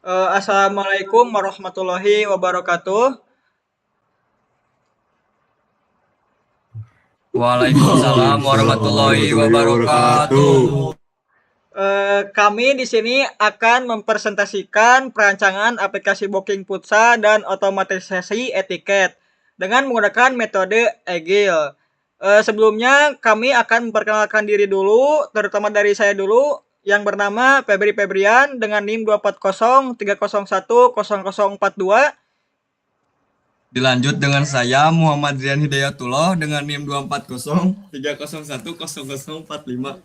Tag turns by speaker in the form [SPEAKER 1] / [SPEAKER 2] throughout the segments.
[SPEAKER 1] Assalamualaikum warahmatullahi wabarakatuh.
[SPEAKER 2] Waalaikumsalam warahmatullahi wabarakatuh.
[SPEAKER 1] Kami di sini akan mempresentasikan perancangan aplikasi booking pulsa dan otomatisasi etiket dengan menggunakan metode Agile. Sebelumnya kami akan memperkenalkan diri dulu, terutama dari saya dulu yang bernama Febri Febrian dengan NIM 24030010042.
[SPEAKER 2] Dilanjut dengan saya Muhammad Rian Hidayatullah dengan NIM 24030010045.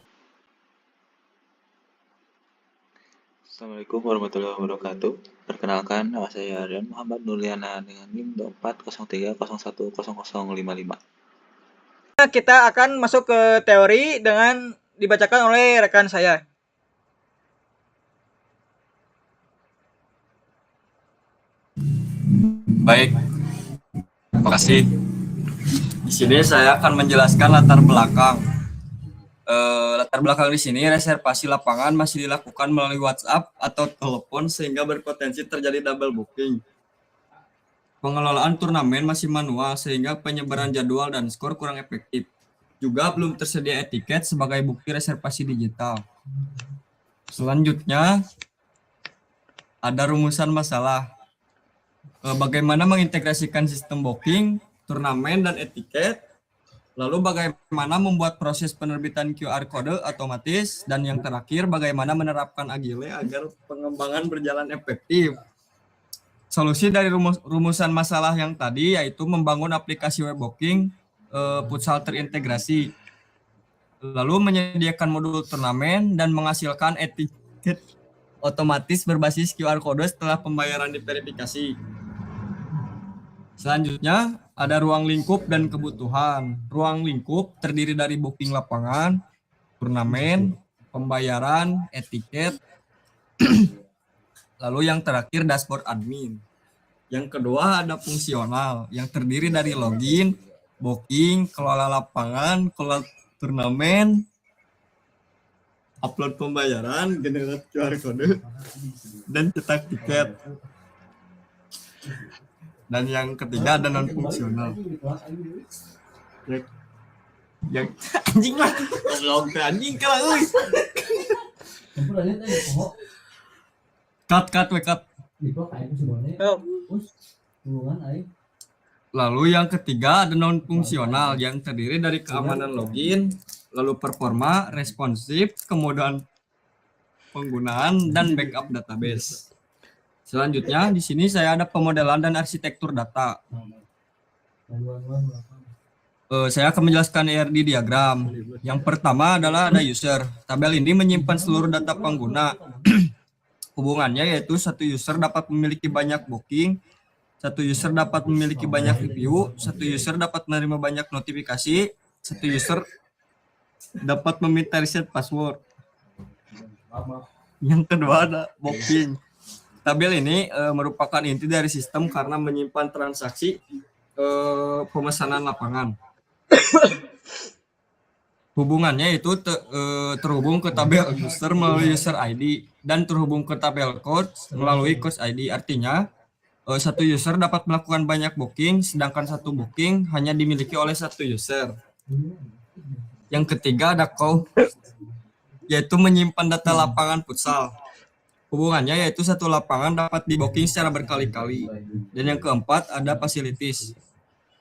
[SPEAKER 3] Assalamualaikum warahmatullahi wabarakatuh. Perkenalkan, nama saya Aryan Muhammad Nuliana dengan NIM 2403010055.
[SPEAKER 1] Kita akan masuk ke teori dengan dibacakan oleh rekan saya.
[SPEAKER 2] Baik, terima kasih. Di sini saya akan menjelaskan latar belakang. Latar belakang di sini reservasi lapangan masih dilakukan melalui WhatsApp atau telepon sehingga berpotensi terjadi double booking. Pengelolaan turnamen masih manual sehingga penyebaran jadwal dan skor kurang efektif. Juga belum tersedia etiket sebagai bukti reservasi digital. Selanjutnya ada rumusan masalah. Bagaimana mengintegrasikan sistem booking, turnamen, dan etiket. Lalu bagaimana membuat proses penerbitan QR Code otomatis. Dan yang terakhir, bagaimana menerapkan Agile agar pengembangan berjalan efektif. Solusi dari rumusan masalah yang tadi yaitu membangun aplikasi web booking futsal terintegrasi. Lalu menyediakan modul turnamen dan menghasilkan etiket otomatis berbasis QR Code setelah pembayaran diverifikasi. Selanjutnya, ada ruang lingkup dan kebutuhan. Ruang lingkup terdiri dari booking lapangan, turnamen, pembayaran, etiket, lalu yang terakhir dashboard admin. Yang kedua ada fungsional, yang terdiri dari login, booking, kelola lapangan, kelola turnamen, upload pembayaran, generate QR Code, dan cetak tiket. Dan yang ketiga ada non fungsional. Yang anjing lah, goblok anjing kalau euy. Cut. Lalu yang ketiga ada non fungsional yang terdiri dari keamanan login, lalu performa, responsif, kemudahan penggunaan, dan backup database. Selanjutnya di sini saya ada pemodelan dan arsitektur data. Saya akan menjelaskan ERD diagram. Yang pertama adalah ada user. Tabel ini menyimpan seluruh data pengguna. Hubungannya yaitu satu user dapat memiliki banyak booking, satu user dapat memiliki banyak review, satu user dapat menerima banyak notifikasi, satu user dapat meminta reset password. Yang kedua ada booking. Tabel ini merupakan inti dari sistem karena menyimpan transaksi pemesanan lapangan. Hubungannya itu terhubung ke tabel user melalui user ID dan terhubung ke tabel code melalui code ID. Artinya satu user dapat melakukan banyak booking, sedangkan satu booking hanya dimiliki oleh satu user. Yang ketiga ada count, yaitu menyimpan data lapangan futsal. Hubungannya yaitu satu lapangan dapat di-booking secara berkali-kali. Dan yang keempat ada facilities.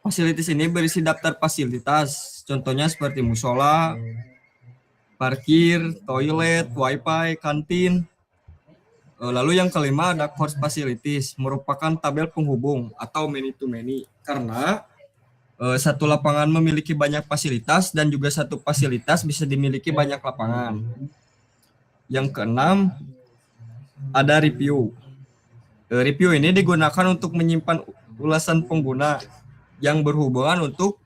[SPEAKER 2] Facilities ini berisi daftar fasilitas, contohnya seperti musola, parkir, toilet, wifi, kantin. Lalu yang kelima ada course facilities, merupakan tabel penghubung atau many to many. Karena satu lapangan memiliki banyak fasilitas dan juga satu fasilitas bisa dimiliki banyak lapangan. Yang keenam ada review. Review ini digunakan untuk menyimpan ulasan pengguna yang berhubungan untuk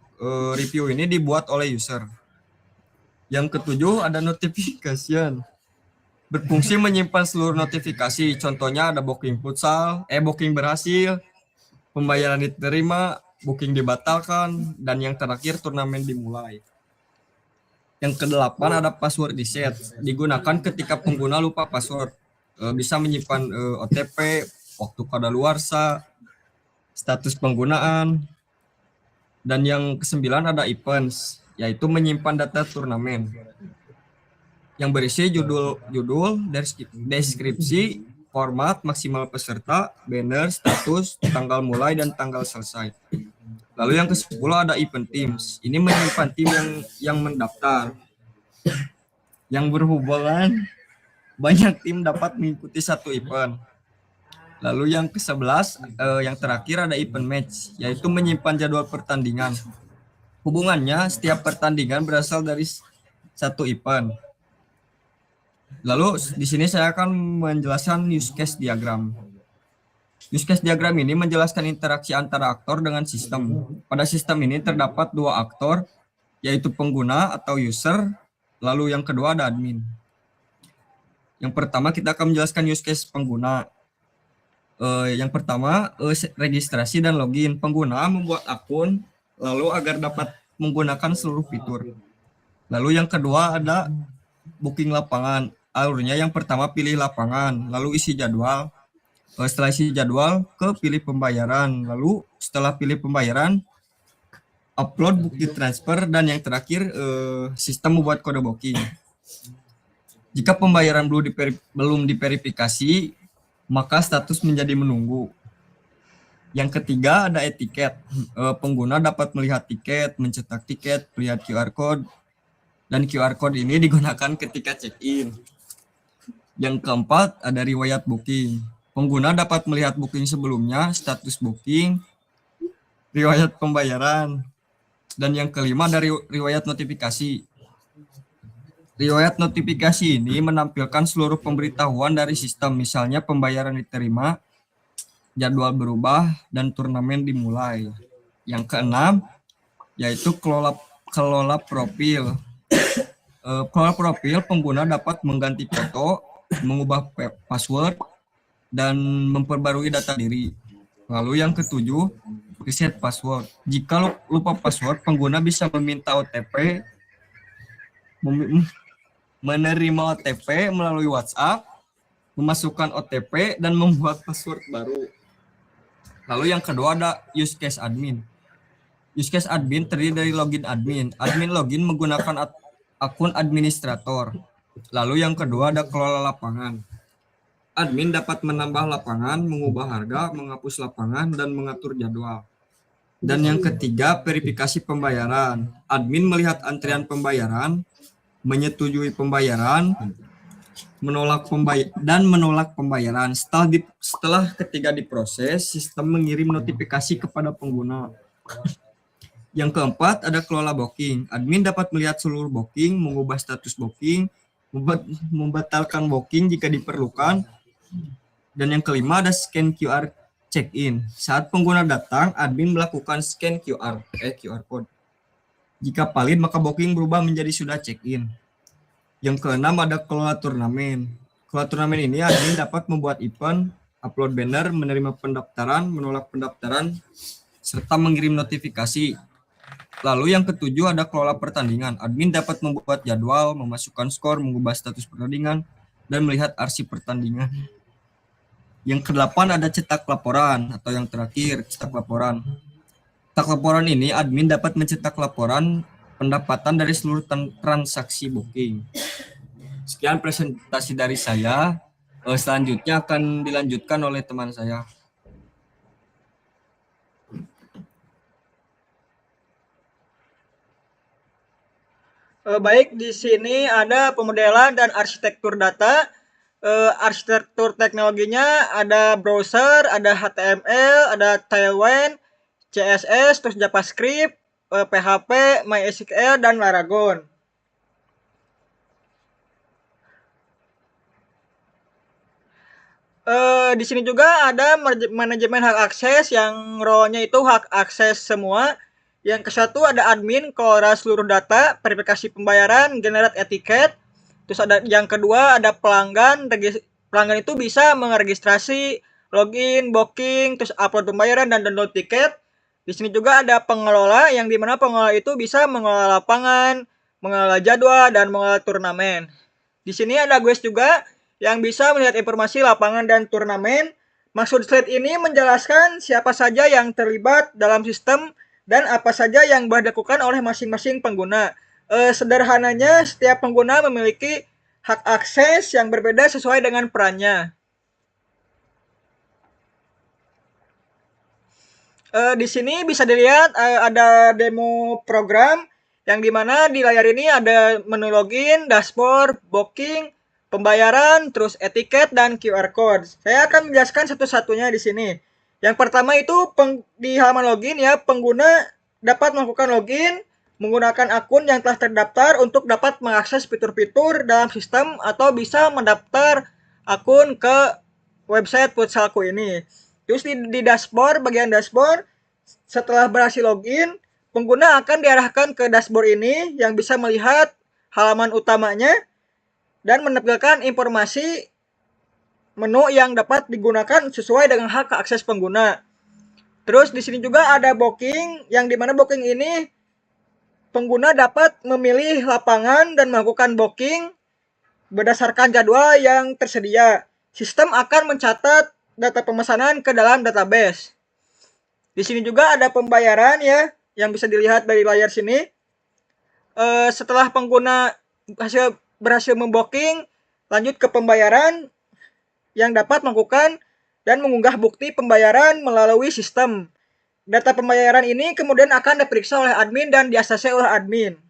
[SPEAKER 2] review ini dibuat oleh user. Yang ketujuh ada notification. Berfungsi menyimpan seluruh notifikasi. Contohnya ada booking futsal, booking berhasil, pembayaran diterima, booking dibatalkan, dan yang terakhir turnamen dimulai. Yang kedelapan ada password reset. Digunakan ketika pengguna lupa password. bisa menyimpan OTP, waktu kadaluarsa, status penggunaan, dan yang kesembilan ada events, yaitu menyimpan data turnamen yang berisi judul, deskripsi, format, maksimal peserta, banner, status, tanggal mulai, dan tanggal selesai. Lalu yang ke-10 ada event teams. Ini menyimpan tim yang mendaftar. Yang berhubungan, banyak tim dapat mengikuti satu event. Lalu yang ke-11, yang terakhir ada event match, yaitu menyimpan jadwal pertandingan. Hubungannya, setiap pertandingan berasal dari satu event. Lalu di sini saya akan menjelaskan use case diagram. Use case diagram ini menjelaskan interaksi antara aktor dengan sistem. Pada sistem ini terdapat dua aktor, yaitu pengguna atau user, lalu yang kedua ada admin. Yang pertama kita akan menjelaskan use case pengguna. Yang pertama registrasi dan login. Pengguna membuat akun, lalu agar dapat menggunakan seluruh fitur. Lalu yang kedua ada booking lapangan. Alurnya yang pertama pilih lapangan, lalu isi jadwal. Setelah isi jadwal ke pilih pembayaran, lalu setelah pilih pembayaran upload bukti transfer, dan yang terakhir sistem membuat kode booking. Jika pembayaran belum diverifikasi, maka status menjadi menunggu. Yang ketiga ada etiket. Pengguna dapat melihat tiket, mencetak tiket, melihat QR code, dan QR code ini digunakan ketika check-in. Yang keempat ada riwayat booking. Pengguna dapat melihat booking sebelumnya, status booking, riwayat pembayaran, dan yang kelima dari riwayat notifikasi. Riwayat notifikasi ini menampilkan seluruh pemberitahuan dari sistem, misalnya pembayaran diterima, jadwal berubah, dan turnamen dimulai. Yang keenam yaitu kelola profil. Kelola profil, pengguna dapat mengganti foto, mengubah password, dan memperbarui data diri. Lalu yang ketujuh, reset password. Jika lupa password, pengguna bisa meminta OTP, menerima OTP melalui WhatsApp, memasukkan OTP, dan membuat password baru. Lalu yang kedua ada use case admin. Use case admin terdiri dari login admin. Admin login menggunakan akun administrator. Lalu yang kedua ada kelola lapangan. Admin dapat menambah lapangan, mengubah harga, menghapus lapangan, dan mengatur jadwal. Dan yang ketiga, verifikasi pembayaran. Admin melihat antrian pembayaran, menyetujui pembayaran, menolak pembayaran. Setelah ketiga diproses, sistem mengirim notifikasi kepada pengguna. Yang keempat ada kelola booking. Admin dapat melihat seluruh booking, mengubah status booking, membatalkan booking jika diperlukan. Dan yang kelima ada scan QR check-in. Saat pengguna datang, admin melakukan scan QR code. Jika valid, maka booking berubah menjadi sudah check-in. Yang keenam ada kelola turnamen. Kelola turnamen ini admin dapat membuat event, upload banner, menerima pendaftaran, menolak pendaftaran, serta mengirim notifikasi. Lalu yang ketujuh ada kelola pertandingan. Admin dapat membuat jadwal, memasukkan skor, mengubah status pertandingan, dan melihat arsip pertandingan. Yang kedelapan ada cetak laporan, atau yang terakhir cetak laporan. Cetak laporan ini admin dapat mencetak laporan pendapatan dari seluruh transaksi booking. Sekian presentasi dari saya. Selanjutnya akan dilanjutkan oleh teman saya.
[SPEAKER 1] Baik, di sini ada pemodelan dan arsitektur data. Arsitektur teknologinya ada browser, ada HTML, ada Tailwind, CSS, terus JavaScript, PHP, MySQL, dan Laragon. Di sini juga ada manajemen hak akses yang role-nya itu hak akses semua. Yang ke-1 ada admin, kelola seluruh data, verifikasi pembayaran, generate etiket. Terus ada yang kedua ada pelanggan. Pelanggan itu bisa meregistrasi, login, booking, terus upload pembayaran dan download tiket. Di sini juga ada pengelola yang dimana pengelola itu bisa mengelola lapangan, mengelola jadwal, dan mengelola turnamen. Di sini ada guys juga yang bisa melihat informasi lapangan dan turnamen. Maksud slide ini menjelaskan siapa saja yang terlibat dalam sistem dan apa saja yang boleh dilakukan oleh masing-masing pengguna. Sederhananya, setiap pengguna memiliki hak akses yang berbeda sesuai dengan perannya. Di sini bisa dilihat ada demo program yang dimana di layar ini ada menu login, dashboard, booking, pembayaran, terus etiket dan QR code. Saya akan menjelaskan satu-satunya di sini. Yang pertama itu di halaman login ya, pengguna dapat melakukan login menggunakan akun yang telah terdaftar untuk dapat mengakses fitur-fitur dalam sistem atau bisa mendaftar akun ke website futsalku ini. Terus di dashboard, bagian dashboard, setelah berhasil login, pengguna akan diarahkan ke dashboard ini yang bisa melihat halaman utamanya dan menampilkan informasi menu yang dapat digunakan sesuai dengan hak akses pengguna. Terus di sini juga ada booking, yang dimana booking ini pengguna dapat memilih lapangan dan melakukan booking berdasarkan jadwal yang tersedia. Sistem akan mencatat data pemesanan ke dalam database. Di sini juga ada pembayaran ya, yang bisa dilihat dari layar sini. Setelah pengguna berhasil membooking, lanjut ke pembayaran yang dapat melakukan dan mengunggah bukti pembayaran melalui sistem. Data pembayaran ini kemudian akan diperiksa oleh admin dan diakses oleh admin.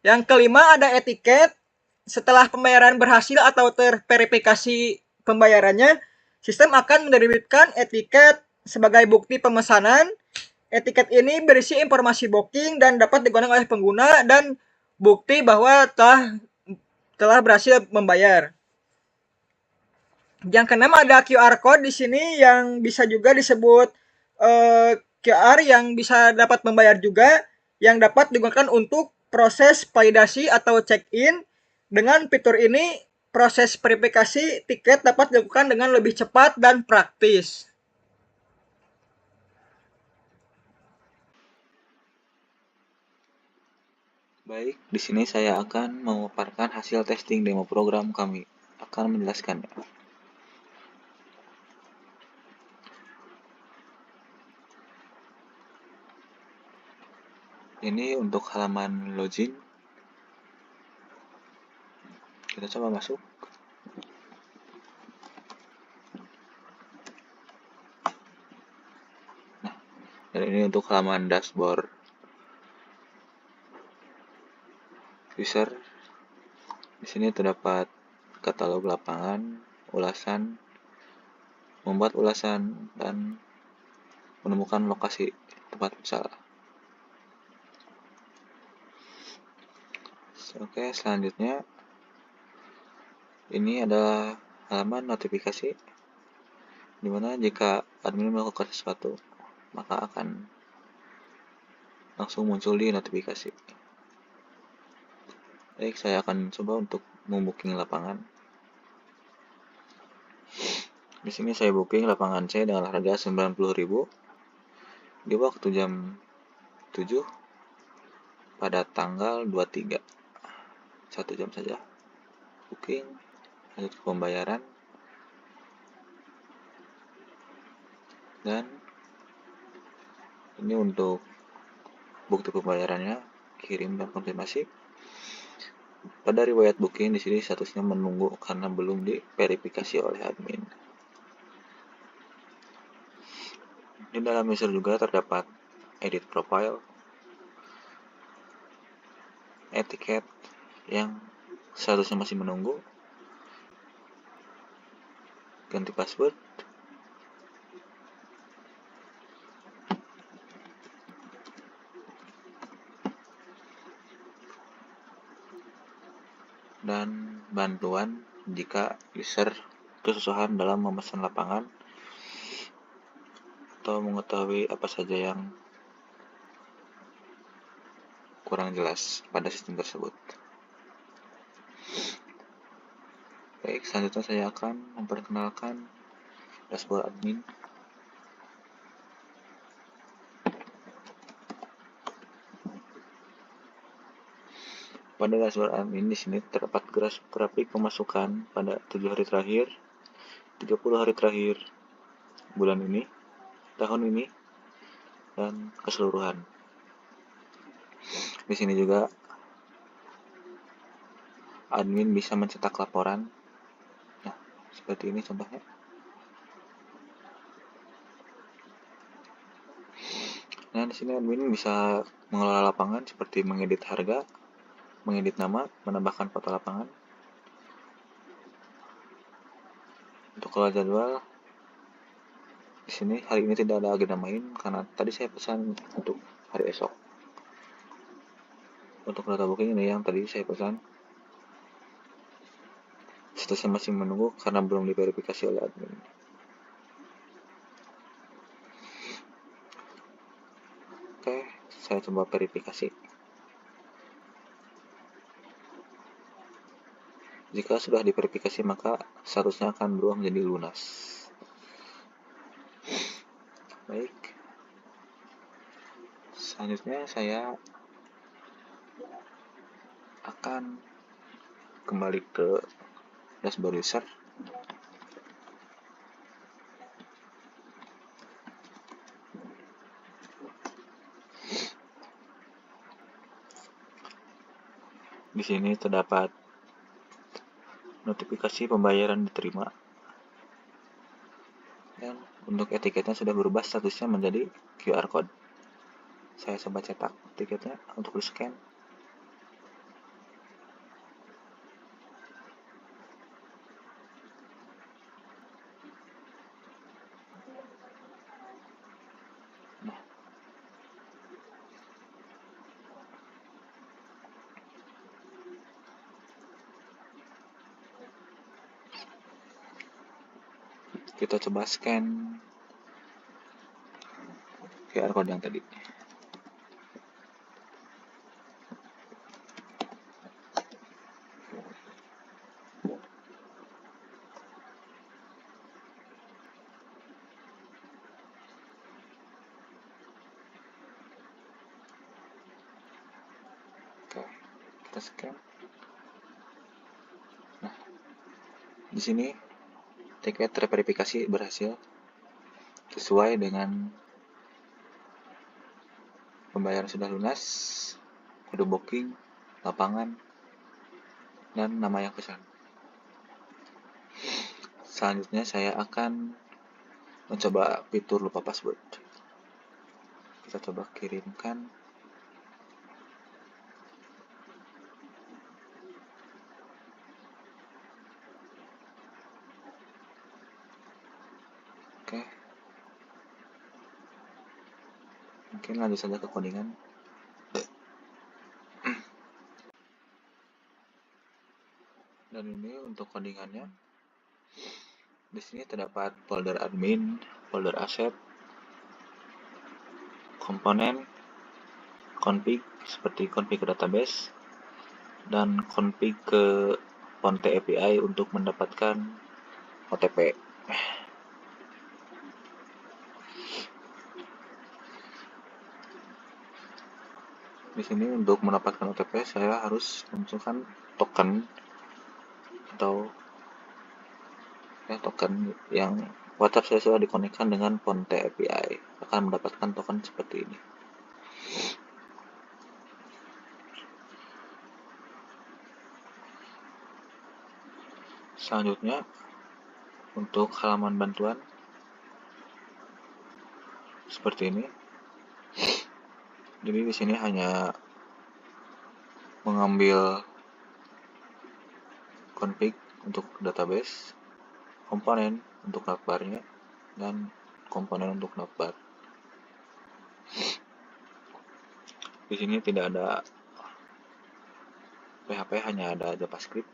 [SPEAKER 1] Yang kelima ada etiket. Setelah pembayaran berhasil atau terverifikasi pembayarannya, sistem akan menerbitkan etiket sebagai bukti pemesanan. Etiket ini berisi informasi booking dan dapat digunakan oleh pengguna dan bukti bahwa telah berhasil membayar. Yang keenam ada QR code di sini yang bisa juga disebut QR yang bisa dapat membayar juga, yang dapat digunakan untuk proses validasi atau check-in. Dengan fitur ini, proses verifikasi tiket dapat dilakukan dengan lebih cepat dan praktis.
[SPEAKER 3] Baik, di sini saya akan memaparkan hasil testing demo program kami. Akan menjelaskannya. Ini untuk halaman login. Kita coba masuk. Nah, dan ini untuk halaman dashboard user. Di sini terdapat katalog lapangan, ulasan, membuat ulasan, dan menemukan lokasi tempat futsal. Oke, selanjutnya ini adalah halaman notifikasi, dimana jika admin melakukan sesuatu maka akan langsung muncul di notifikasi. Baik, saya akan coba untuk membooking lapangan. Di sini saya booking lapangan C dengan harga 90.000 di waktu jam 7 pada tanggal 23. 1 jam saja. Booking, lanjut ke pembayaran. Dan ini untuk bukti pembayarannya, kirim dan konfirmasi. Pada riwayat booking di sini statusnya menunggu karena belum diverifikasi oleh admin. Di dalam user juga terdapat edit profile, etiket yang statusnya masih menunggu, ganti password, dan bantuan jika user kesusahan dalam memesan lapangan atau mengetahui apa saja yang kurang jelas pada sistem tersebut. Baik, selanjutnya saya akan memperkenalkan dashboard admin. Pada dashboard admin di sini terdapat grafik pemasukan pada 7 hari terakhir, 30 hari terakhir, bulan ini, tahun ini, dan keseluruhan. Di sini juga admin bisa mencetak laporan. Nah, seperti ini contohnya. Nah, di sini admin bisa mengelola lapangan seperti mengedit harga, mengedit nama, menambahkan foto lapangan. Untuk kelola jadwal, di sini hari ini tidak ada agenda main karena tadi saya pesan untuk hari esok. Untuk data booking ini yang tadi saya pesan. Statusnya masih menunggu karena belum diverifikasi oleh admin. Oke, saya coba verifikasi. Jika sudah diverifikasi maka statusnya akan berubah menjadi lunas. Baik. Selanjutnya saya akan kembali ke dashboard user. Di sini terdapat notifikasi pembayaran diterima. Dan untuk etiketnya sudah berubah statusnya menjadi QR code. Saya coba cetak tiketnya untuk di-scan. Nah, kita coba scan QR code yang tadi. Oke, kita scan. Nah, di sini tiket terverifikasi berhasil sesuai dengan pembayaran sudah lunas, kode booking, lapangan, dan nama yang pesan. Selanjutnya saya akan mencoba fitur lupa password. Kita coba kirimkan. Oke. Mungkin lanjut saja ke codingan. Dan ini untuk codingannya. Di sini terdapat folder admin, folder aset, komponen, config seperti config ke database, dan config ke Ponte API untuk mendapatkan OTP. Di sini untuk mendapatkan OTP saya harus memasukkan token atau token yang WhatsApp saya sudah dikonekkan dengan Ponte API, akan mendapatkan token seperti ini. Selanjutnya untuk halaman bantuan seperti ini. Jadi di sini hanya mengambil config untuk database, komponen untuk navbarnya, dan komponen untuk navbar. Di sini tidak ada PHP, hanya ada JavaScript.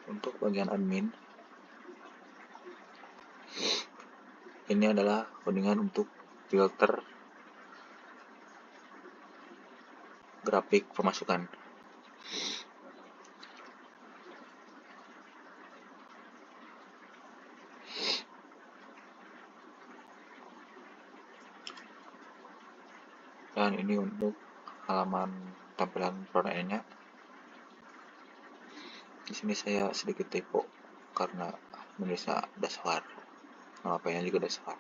[SPEAKER 3] Untuk bagian admin, ini adalah codingan untuk filter grafik pemasukan. Dan ini untuk halaman tampilan front end-nya. Di sini saya sedikit typo karena menulisnya dasar, nama nya juga dasar.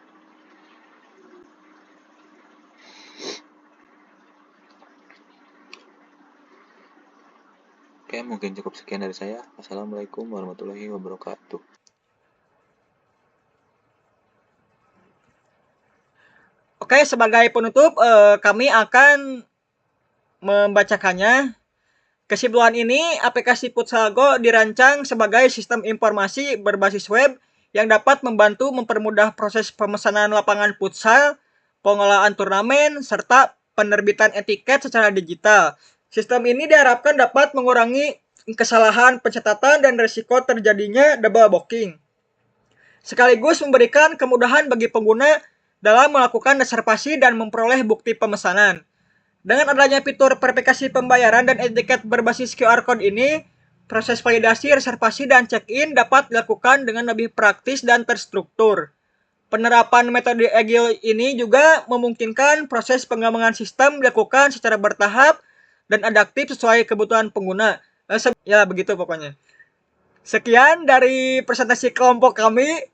[SPEAKER 3] Oke, mungkin cukup sekian dari saya. Assalamualaikum warahmatullahi wabarakatuh.
[SPEAKER 1] Oke, sebagai penutup kami akan membacakannya. Kesimpulan ini, aplikasi Futsalgo dirancang sebagai sistem informasi berbasis web yang dapat membantu mempermudah proses pemesanan lapangan futsal, pengelolaan turnamen, serta penerbitan etiket secara digital. Sistem ini diharapkan dapat mengurangi kesalahan pencatatan dan risiko terjadinya double booking, sekaligus memberikan kemudahan bagi pengguna dalam melakukan reservasi dan memperoleh bukti pemesanan. Dengan adanya fitur verifikasi pembayaran dan etiket berbasis QR Code ini, proses validasi, reservasi, dan check-in dapat dilakukan dengan lebih praktis dan terstruktur. Penerapan metode agile ini juga memungkinkan proses pengembangan sistem dilakukan secara bertahap dan adaptif sesuai kebutuhan pengguna. Ya, begitu pokoknya. Sekian dari presentasi kelompok kami.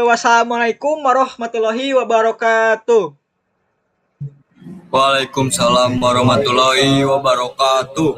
[SPEAKER 1] Wassalamualaikum warahmatullahi wabarakatuh.
[SPEAKER 2] Waalaikumsalam warahmatullahi wabarakatuh.